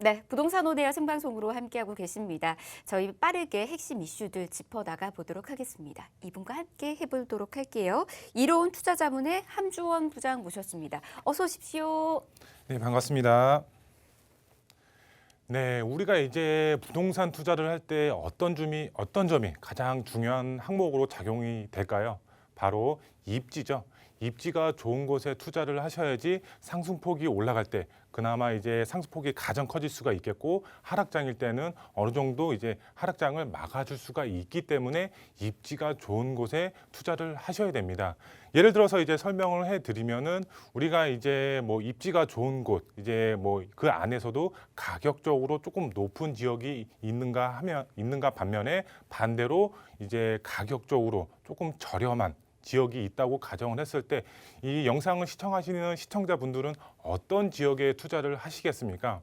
네, 부동산 온에어 생방송으로 함께하고 계십니다. 저희 빠르게 핵심 이슈들 짚어나가 보도록 하겠습니다. 이분과 함께 해보도록 할게요. 이로운 투자자문의 함주원 부장 모셨습니다. 어서 오십시오. 네, 반갑습니다. 네, 우리가 이제 부동산 투자를 할 때 어떤 점이 가장 중요한 항목으로 작용이 될까요? 바로 입지죠. 입지가 좋은 곳에 투자를 하셔야지 상승폭이 올라갈 때 그나마 이제 상승폭이 가장 커질 수가 있겠고, 하락장일 때는 어느 정도 이제 하락장을 막아줄 수가 있기 때문에 입지가 좋은 곳에 투자를 하셔야 됩니다. 예를 들어서 이제 설명을 해드리면은, 우리가 이제 뭐 입지가 좋은 곳, 이제 뭐 그 안에서도 가격적으로 조금 높은 지역이 있는가 반면에, 반대로 이제 가격적으로 조금 저렴한 지역이 있다고 가정을 했을 때, 이 영상을 시청하시는 시청자분들은 어떤 지역에 투자를 하시겠습니까?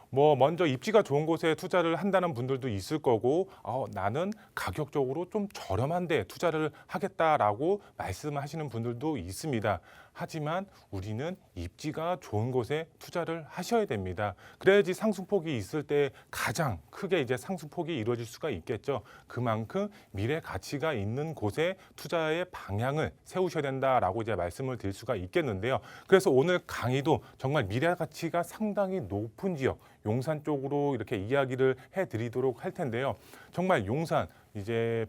뭐 먼저 입지가 좋은 곳에 투자를 한다는 분들도 있을 거고, 나는 가격적으로 좀 저렴한 데 투자를 하겠다라고 말씀하시는 분들도 있습니다. 하지만 우리는 입지가 좋은 곳에 투자를 하셔야 됩니다. 그래야지 상승폭이 있을 때 가장 크게 이제 상승폭이 이루어질 수가 있겠죠. 그만큼 미래 가치가 있는 곳에 투자의 방향을 세우셔야 된다라고 이제 말씀을 드릴 수가 있겠는데요. 그래서 오늘 강의도 정말 미래 가치가 상당히 높은 지역, 용산 쪽으로 이렇게 이야기를 해드리도록 할 텐데요. 정말 용산 이제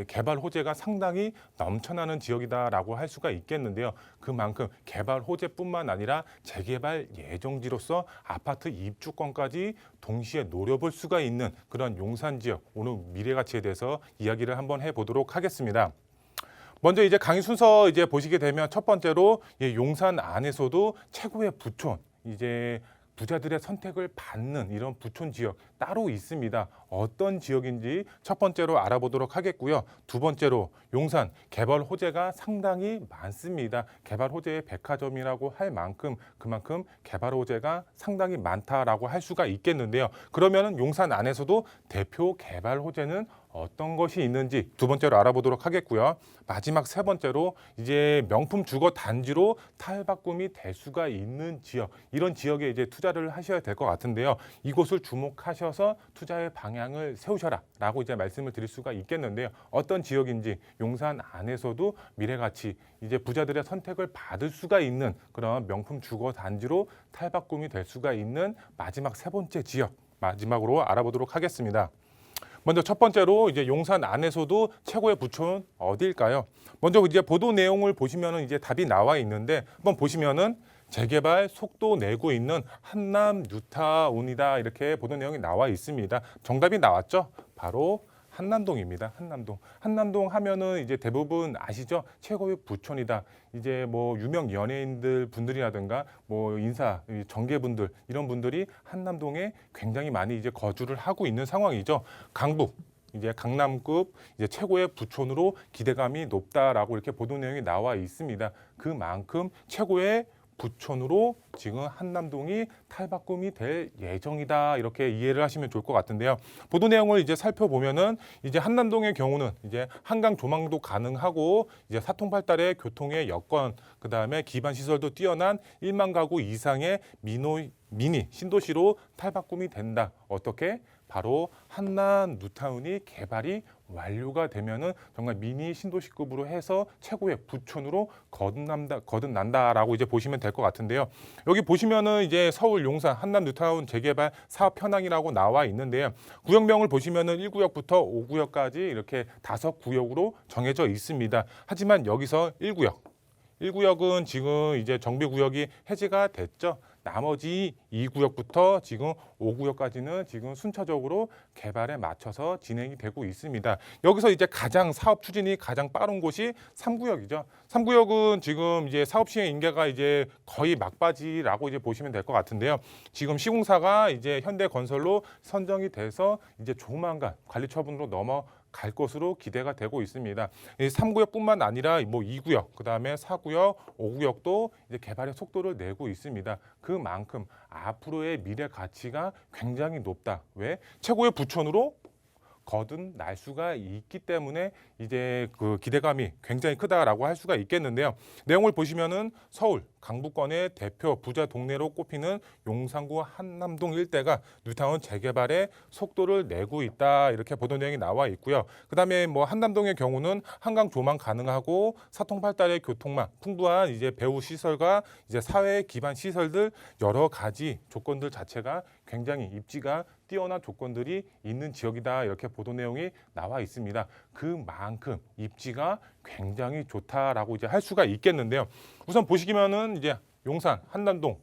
개발 호재가 상당히 넘쳐나는 지역이다라고 할 수가 있겠는데요. 그만큼 개발 호재뿐만 아니라 재개발 예정지로서 아파트 입주권까지 동시에 노려볼 수가 있는 그런 용산 지역, 오늘 미래 가치에 대해서 이야기를 한번 해보도록 하겠습니다. 먼저 이제 강의 순서 이제 보시게 되면, 첫 번째로 용산 안에서도 최고의 부촌, 이제 부자들의 선택을 받는 이런 부촌 지역 따로 있습니다. 어떤 지역인지 첫 번째로 알아보도록 하겠고요. 두 번째로 용산 개발 호재가 상당히 많습니다. 개발 호재의 백화점이라고 할 만큼 그만큼 개발 호재가 상당히 많다라고 할 수가 있겠는데요. 그러면은 용산 안에서도 대표 개발 호재는 어떤 것이 있는지 두 번째로 알아보도록 하겠고요. 마지막 세 번째로 이제 명품 주거 단지로 탈바꿈이 될 수가 있는 지역, 이런 지역에 이제 투자를 하셔야 될 것 같은데요. 이곳을 주목하셔서 투자의 방향을 세우셔라라고 이제 말씀을 드릴 수가 있겠는데요. 어떤 지역인지, 용산 안에서도 미래 가치, 이제 부자들의 선택을 받을 수가 있는 그런 명품 주거 단지로 탈바꿈이 될 수가 있는 마지막 세 번째 지역, 마지막으로 알아보도록 하겠습니다. 먼저 첫 번째로 이제 용산 안에서도 최고의 부촌은 어디일까요? 먼저 이제 보도 내용을 보시면은 이제 답이 나와 있는데, 한번 보시면은 재개발 속도 내고 있는 한남 뉴타운이다, 이렇게 보도 내용이 나와 있습니다. 정답이 나왔죠? 바로 한남동입니다. 한남동. 한남동 하면은 이제 대부분 아시죠? 최고의 부촌이다. 이제 뭐 유명 연예인들 분들이라든가 뭐 인사, 정계분들, 이런 분들이 한남동에 굉장히 많이 이제 거주를 하고 있는 상황이죠. 강북, 이제 강남급 이제 최고의 부촌으로 기대감이 높다라고 이렇게 보도 내용이 나와 있습니다. 그만큼 최고의 부촌으로 지금 한남동이 탈바꿈이 될 예정이다, 이렇게 이해를 하시면 좋을 것 같은데요. 보도 내용을 이제 살펴보면은, 이제 한남동의 경우는 이제 한강 조망도 가능하고, 이제 사통팔달의 교통의 여건, 그 다음에 기반 시설도 뛰어난 1만 가구 이상의 미니 신도시로 탈바꿈이 된다. 어떻게? 바로 한남 뉴타운이 개발이 완료가 되면은 정말 미니 신도시급으로 해서 최고의 부촌으로 거듭난다라고 이제 보시면 될 것 같은데요. 여기 보시면은 이제 서울 용산 한남 뉴타운 재개발 사업 현황이라고 나와 있는데요. 구역명을 보시면은 1구역부터 5구역까지 이렇게 5구역으로 정해져 있습니다. 하지만 여기서 1구역은 지금 이제 정비구역이 해제가 됐죠. 나머지 2구역부터 지금 5구역까지는 지금 순차적으로 개발에 맞춰서 진행이 되고 있습니다. 여기서 이제 사업 추진이 가장 빠른 곳이 3구역이죠. 3구역은 지금 이제 사업 시행 인가가 이제 거의 막바지라고 이제 보시면 될 것 같은데요. 지금 시공사가 이제 현대건설로 선정이 돼서 이제 조만간 관리 처분으로 갈 것으로 기대가 되고 있습니다. 이 3구역뿐만 아니라 뭐 2구역, 그다음에 4구역, 5구역도 이제 개발의 속도를 내고 있습니다. 그만큼 앞으로의 미래 가치가 굉장히 높다. 왜? 최고의 부촌으로 거듭날 수가 있기 때문에 이제 그 기대감이 굉장히 크다라고 할 수가 있겠는데요. 내용을 보시면은 서울, 강북권의 대표 부자 동네로 꼽히는 용산구 한남동 일대가 뉴타운 재개발에 속도를 내고 있다 이렇게 보도 내용이 나와 있고요. 그다음에 뭐 한남동의 경우는 한강 조망 가능하고 사통팔달의 교통망, 풍부한 이제 배후 시설과 이제 사회 기반 시설들 여러 가지 조건들 자체가 굉장히 입지가 뛰어난 조건들이 있는 지역이다 이렇게 보도 내용이 나와 있습니다. 그만큼 입지가 굉장히 좋다라고 이제 할 수가 있겠는데요. 우선 보시기면은 이제 용산 한남동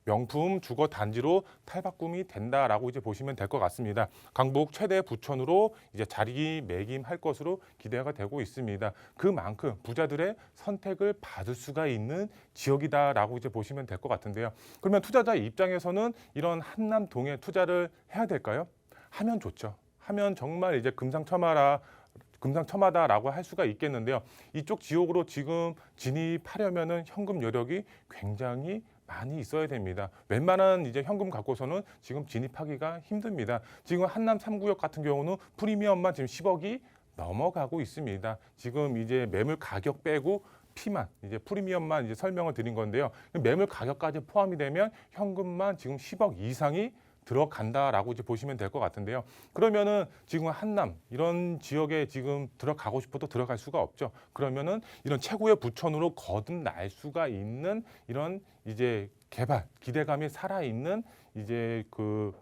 명품 주거 단지로 탈바꿈이 된다라고 이제 보시면 될 것 같습니다. 강북 최대 부촌으로 이제 자리매김할 것으로 기대가 되고 있습니다. 그만큼 부자들의 선택을 받을 수가 있는 지역이다라고 이제 보시면 될 것 같은데요. 그러면 투자자 입장에서는 이런 한남동에 투자를 해야 될까요? 하면 좋죠. 하면 정말 이제 금상첨화다라고 할 수가 있겠는데요. 이쪽 지역으로 지금 진입하려면은 현금 여력이 굉장히 많이 있어야 됩니다. 웬만한 이제 현금 갖고서는 지금 진입하기가 힘듭니다. 지금 한남 3구역 같은 경우는 프리미엄만 지금 10억이 넘어가고 있습니다. 지금 이제 매물 가격 빼고 피만 이제 프리미엄만 이제 설명을 드린 건데요. 매물 가격까지 포함이 되면 현금만 지금 10억 이상이 들어간다라고 이제 보시면 될 것 같은데요. 그러면은 지금 한남 이런 지역에 지금 들어가고 싶어도 들어갈 수가 없죠. 그러면은 이런 최고의 부촌으로 거듭날 수가 있는 이런 이제 개발 기대감이 살아있는 이제 그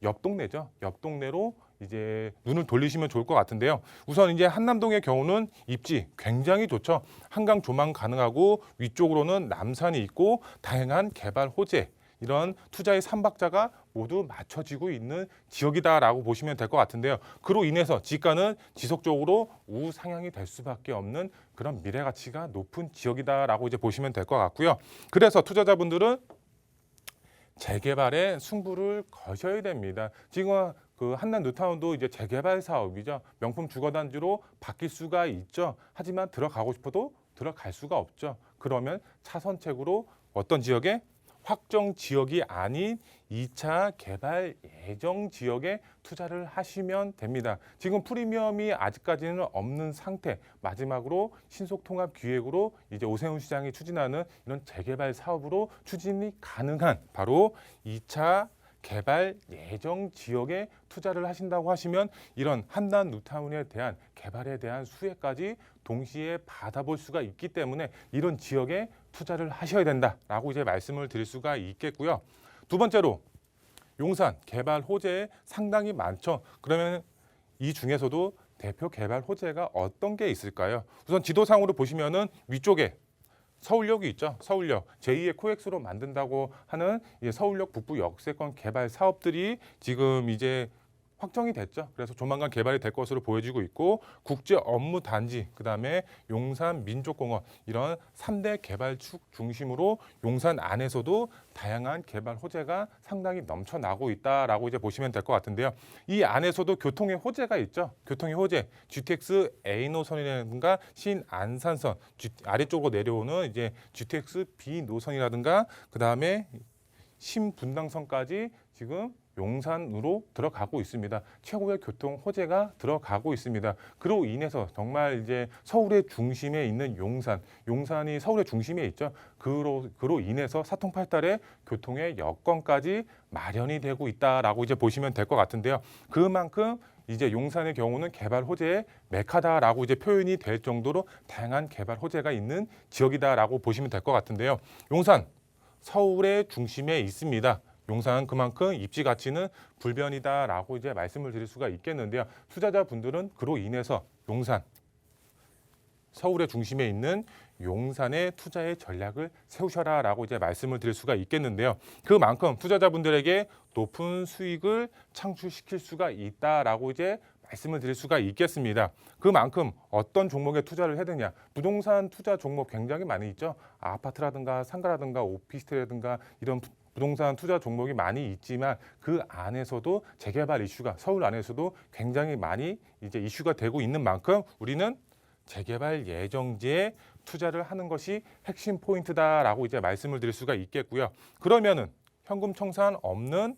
옆 동네죠. 옆 동네로 이제 눈을 돌리시면 좋을 것 같은데요. 우선 이제 한남동의 경우는 입지 굉장히 좋죠. 한강 조망 가능하고 위쪽으로는 남산이 있고 다양한 개발 호재 이런 투자의 삼박자가 모두 맞춰지고 있는 지역이다라고 보시면 될 것 같은데요. 그로 인해서 지가는 지속적으로 우상향이 될 수밖에 없는 그런 미래 가치가 높은 지역이다라고 이제 보시면 될 것 같고요. 그래서 투자자분들은 재개발에 승부를 거셔야 됩니다. 지금 그 한남 뉴타운도 이제 재개발 사업이죠. 명품 주거단지로 바뀔 수가 있죠. 하지만 들어가고 싶어도 들어갈 수가 없죠. 그러면 차선책으로 어떤 지역에 확정 지역이 아닌 2차 개발 예정 지역에 투자를 하시면 됩니다. 지금 프리미엄이 아직까지는 없는 상태. 마지막으로 신속통합기획으로 이제 오세훈 시장이 추진하는 이런 재개발 사업으로 추진이 가능한 바로 2차 개발 예정 지역에 투자를 하신다고 하시면 이런 한남 뉴타운에 대한 개발에 대한 수혜까지 동시에 받아볼 수가 있기 때문에 이런 지역에 투자를 하셔야 된다라고 이제 말씀을 드릴 수가 있겠고요. 두 번째로 용산 개발 호재 상당히 많죠. 그러면 이 중에서도 대표 개발 호재가 어떤 게 있을까요? 우선 지도상으로 보시면은 위쪽에 서울역이 있죠. 서울역 제2의 코엑스로 만든다고 하는 서울역 북부 역세권 개발 사업들이 지금 이제 확정이 됐죠. 그래서 조만간 개발이 될 것으로 보여지고 있고 국제 업무 단지, 그다음에 용산 민족공원 이런 3대 개발축 중심으로 용산 안에서도 다양한 개발 호재가 상당히 넘쳐나고 있다라고 이제 보시면 될 것 같은데요. 이 안에서도 교통의 호재가 있죠. 교통의 호재, GTX A 노선이라든가 신안산선 아래쪽으로 내려오는 이제 GTX B 노선이라든가 그다음에 신분당선까지 지금 용산으로 들어가고 있습니다. 최고의 교통 호재가 들어가고 있습니다. 그로 인해서 정말 이제 서울의 중심에 있는 용산이 서울의 중심에 있죠. 그로 인해서 사통팔달의 교통의 여건까지 마련이 되고 있다라고 이제 보시면 될 것 같은데요. 그만큼 이제 용산의 경우는 개발 호재의 메카다라고 이제 표현이 될 정도로 다양한 개발 호재가 있는 지역이다라고 보시면 될 것 같은데요. 용산 서울의 중심에 있습니다. 용산은 그만큼 입지 가치는 불변이다라고 이제 말씀을 드릴 수가 있겠는데요. 투자자분들은 그로 인해서 용산, 서울의 중심에 있는 용산의 투자의 전략을 세우셔라라고 이제 말씀을 드릴 수가 있겠는데요. 그만큼 투자자분들에게 높은 수익을 창출시킬 수가 있다라고 이제 말씀을 드릴 수가 있겠습니다. 그만큼 어떤 종목에 투자를 해야 되냐. 부동산 투자 종목 굉장히 많이 있죠. 아파트라든가 상가라든가 오피스텔이라든가 이런 부동산 투자 종목이 많이 있지만 그 안에서도 재개발 이슈가 서울 안에서도 굉장히 많이 이제 이슈가 되고 있는 만큼 우리는 재개발 예정지에 투자를 하는 것이 핵심 포인트다라고 이제 말씀을 드릴 수가 있겠고요. 그러면은 현금 청산 없는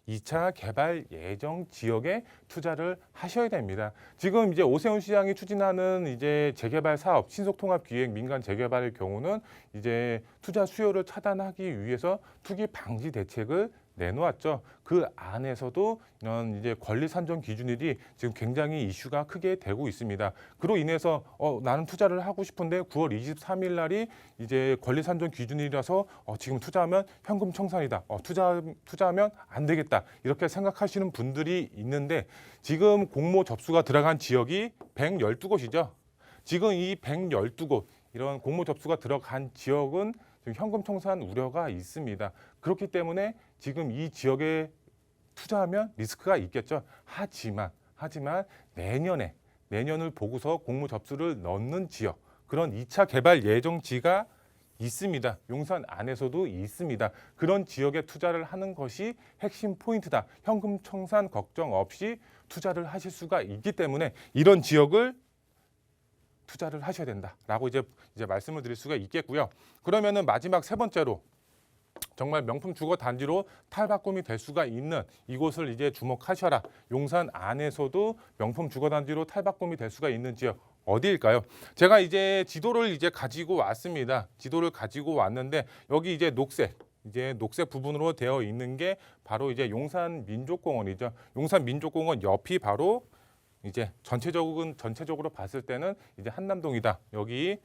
2차 개발 예정 지역에 투자를 하셔야 됩니다. 지금 이제 오세훈 시장이 추진하는 이제 재개발 사업, 신속통합 기획 민간 재개발의 경우는 이제 투자 수요를 차단하기 위해서 투기 방지 대책을 내놓았죠. 그 안에서도 이런 이제 권리 산정 기준일이 지금 굉장히 이슈가 크게 되고 있습니다. 그로 인해서 나는 투자를 하고 싶은데 9월 23일 날이 이제 권리 산정 기준이라서 지금 투자하면 현금 청산이다. 투자하면 안 되겠다. 이렇게 생각하시는 분들이 있는데 지금 공모 접수가 들어간 지역이 112곳이죠. 지금 이 112곳 이런 공모 접수가 들어간 지역은 지금 현금 청산 우려가 있습니다. 그렇기 때문에 지금 이 지역에 투자하면 리스크가 있겠죠. 하지만 내년을 보고서 공모 접수를 넣는 지역, 그런 2차 개발 예정지가 있습니다. 용산 안에서도 있습니다. 그런 지역에 투자를 하는 것이 핵심 포인트다. 현금 청산 걱정 없이 투자를 하실 수가 있기 때문에 이런 지역을 투자를 하셔야 된다라고 이제 말씀을 드릴 수가 있겠고요. 그러면은 마지막 세 번째로 정말 명품 주거 단지로 탈바꿈이 될 수가 있는 이곳을 이제 주목하셔라. 용산 안에서도 명품 주거 단지로 탈바꿈이 될 수가 있는 지역 어디일까요? 제가 이제 지도를 이제 가지고 왔습니다. 지도를 가지고 왔는데 여기 이제 녹색 부분으로 되어 있는 게 바로 이제 용산 민족공원이죠. 용산 민족공원 옆이 바로 이제 전체적으로 봤을 때는 이제 한남동이다. 여기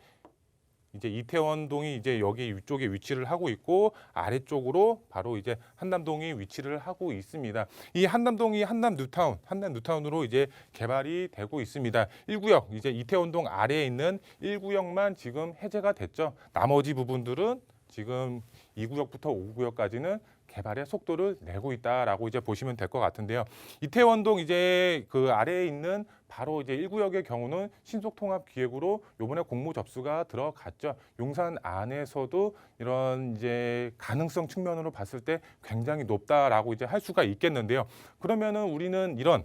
이제 이태원동이 이제 여기 위쪽에 위치를 하고 있고 아래쪽으로 바로 이제 한남동이 위치를 하고 있습니다. 이 한남동이 한남 뉴타운으로 이제 개발이 되고 있습니다. 1구역 이제 이태원동 아래에 있는 1구역만 지금 해제가 됐죠. 나머지 부분들은 지금 2구역부터 5구역까지는 개발의 속도를 내고 있다라고 이제 보시면 될 것 같은데요. 이태원동 이제 그 아래에 있는 바로 이제 1구역의 경우는 신속통합 기획으로 요번에 공모 접수가 들어갔죠. 용산 안에서도 이런 이제 가능성 측면으로 봤을 때 굉장히 높다라고 이제 할 수가 있겠는데요. 그러면은 우리는 이런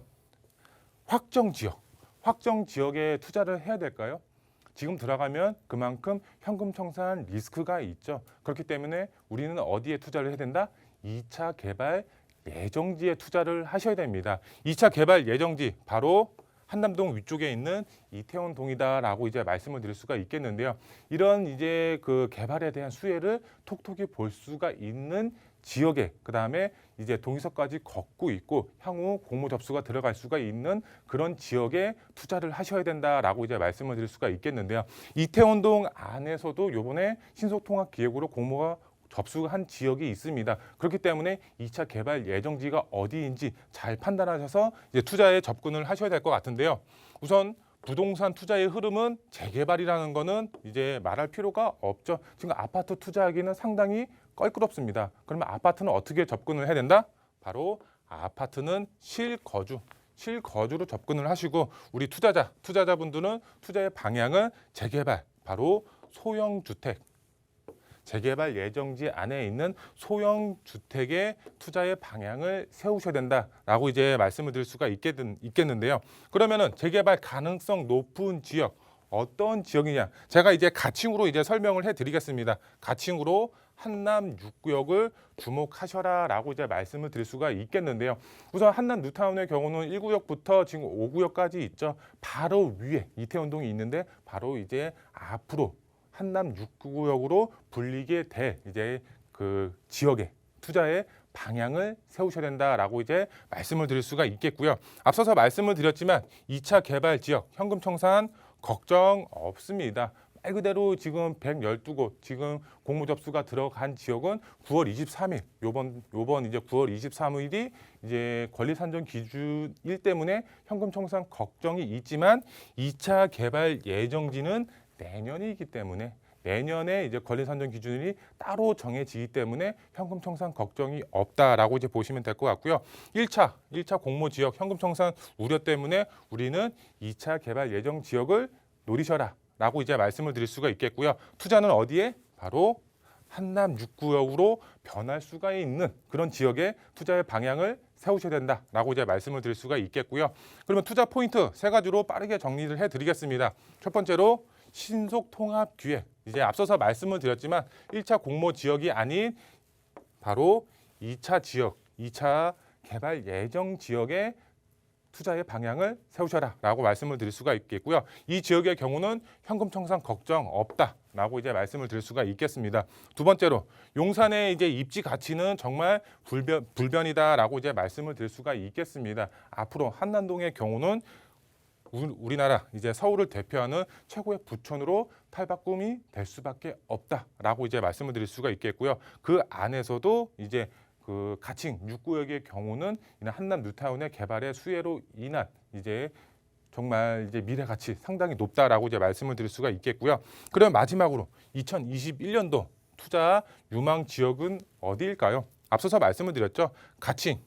확정 지역에 투자를 해야 될까요? 지금 들어가면 그만큼 현금 청산 리스크가 있죠. 그렇기 때문에 우리는 어디에 투자를 해야 된다? 2차 개발 예정지에 투자를 하셔야 됩니다. 2차 개발 예정지 바로 한남동 위쪽에 있는 이태원동이다라고 이제 말씀을 드릴 수가 있겠는데요. 이런 이제 그 개발에 대한 수혜를 톡톡히 볼 수가 있는 지역에 그다음에 이제 동의서까지 걷고 있고 향후 공모 접수가 들어갈 수가 있는 그런 지역에 투자를 하셔야 된다라고 이제 말씀을 드릴 수가 있겠는데요. 이태원동 안에서도 요번에 신속통합 기획으로 공모가 접수한 지역이 있습니다. 그렇기 때문에 2차 개발 예정지가 어디인지 잘 판단하셔서 이제 투자에 접근을 하셔야 될 것 같은데요. 우선 부동산 투자의 흐름은 재개발이라는 거는 이제 말할 필요가 없죠. 지금 아파트 투자하기는 상당히 껄끄럽습니다. 그러면 아파트는 어떻게 접근을 해야 된다? 바로 아파트는 실거주로 접근을 하시고 우리 투자자분들은 투자의 방향은 재개발, 바로 소형주택, 재개발 예정지 안에 있는 소형 주택의 투자의 방향을 세우셔야 된다라고 이제 말씀을 드릴 수가 있겠는데요. 그러면은 재개발 가능성 높은 지역 어떤 지역이냐? 제가 이제 가칭으로 이제 설명을 해드리겠습니다. 가칭으로 한남 6구역을 주목하셔라라고 이제 말씀을 드릴 수가 있겠는데요. 우선 한남 뉴타운의 경우는 1구역부터 지금 5구역까지 있죠. 바로 위에 이태원동이 있는데 바로 이제 앞으로 한남 6구역으로 불리게 될 이제 그 지역의 투자의 방향을 세우셔야 된다라고 이제 말씀을 드릴 수가 있겠고요. 앞서서 말씀을 드렸지만 2차 개발 지역 현금 청산 걱정 없습니다. 말 그대로 지금 112곳 지금 공모 접수가 들어간 지역은 9월 23일 요번 이제 9월 23일이 이제 권리 산정 기준일 때문에 현금 청산 걱정이 있지만 2차 개발 예정지는 내년이기 때문에 내년에 이제 권리 산정 기준이 따로 정해지기 때문에 현금 청산 걱정이 없다라고 이제 보시면 될 것 같고요. 1차 공모 지역 현금 청산 우려 때문에 우리는 2차 개발 예정 지역을 노리셔라라고 이제 말씀을 드릴 수가 있겠고요. 투자는 어디에? 바로 한남 6구역으로 변할 수가 있는 그런 지역에 투자의 방향을 세우셔야 된다라고 이제 말씀을 드릴 수가 있겠고요. 그러면 투자 포인트 세 가지로 빠르게 정리를 해드리겠습니다. 첫 번째로 신속 통합 기획. 이제 앞서서 말씀을 드렸지만 1차 공모 지역이 아닌 바로 2차 지역, 2차 개발 예정 지역에 투자의 방향을 세우셔라라고 말씀을 드릴 수가 있겠고요. 이 지역의 경우는 현금 청산 걱정 없다라고 이제 말씀을 드릴 수가 있겠습니다. 두 번째로 용산의 이제 입지 가치는 정말 불변이다라고 이제 말씀을 드릴 수가 있겠습니다. 앞으로 한남동의 경우는 우리나라 이제 서울을 대표하는 최고의 부촌으로 탈바꿈이 될 수밖에 없다라고 이제 말씀을 드릴 수가 있겠고요. 그 안에서도 이제 그 가칭 6구역의 경우는 한남 뉴타운의 개발의 수혜로 인한 이제 정말 이제 미래 가치 상당히 높다라고 이제 말씀을 드릴 수가 있겠고요. 그럼 마지막으로 2021년도 투자 유망 지역은 어디일까요? 앞서서 말씀을 드렸죠. 가칭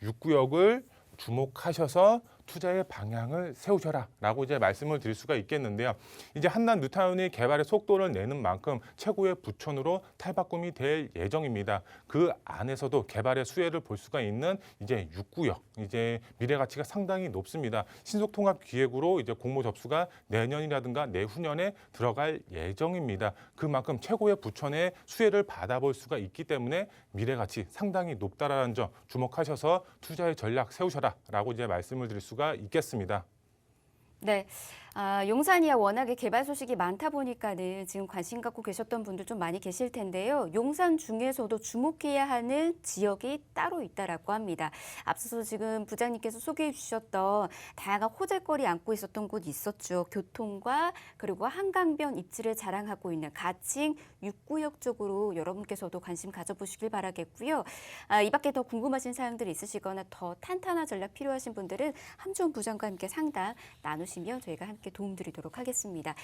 6구역을 주목하셔서 투자의 방향을 세우셔라라고 이제 말씀을 드릴 수가 있겠는데요. 이제 한남 뉴타운이 개발의 속도를 내는 만큼 최고의 부촌으로 탈바꿈이 될 예정입니다. 그 안에서도 개발의 수혜를 볼 수가 있는 이제 6구역, 이제 미래 가치가 상당히 높습니다. 신속통합기획으로 이제 공모 접수가 내년이라든가 내후년에 들어갈 예정입니다. 그만큼 최고의 부촌의 수혜를 받아볼 수가 있기 때문에 미래 가치 상당히 높다라는 점 주목하셔서 투자의 전략 세우셔라라고 이제 말씀을 드릴 수가 있겠습니다. 네. 용산이야 워낙에 개발 소식이 많다 보니까는 지금 관심 갖고 계셨던 분들 좀 많이 계실 텐데요. 용산 중에서도 주목해야 하는 지역이 따로 있다라고 합니다. 앞서서 지금 부장님께서 소개해 주셨던 다양한 호재거리 안고 있었던 곳이 있었죠. 교통과 그리고 한강변 입지를 자랑하고 있는 가칭 6구역 쪽으로 여러분께서도 관심 가져보시길 바라겠고요. 이 밖에 더 궁금하신 사항들이 있으시거나 더 탄탄한 전략 필요하신 분들은 함주원 부장과 함께 상담 나누시면 저희가 함께 도움드리도록 하겠습니다.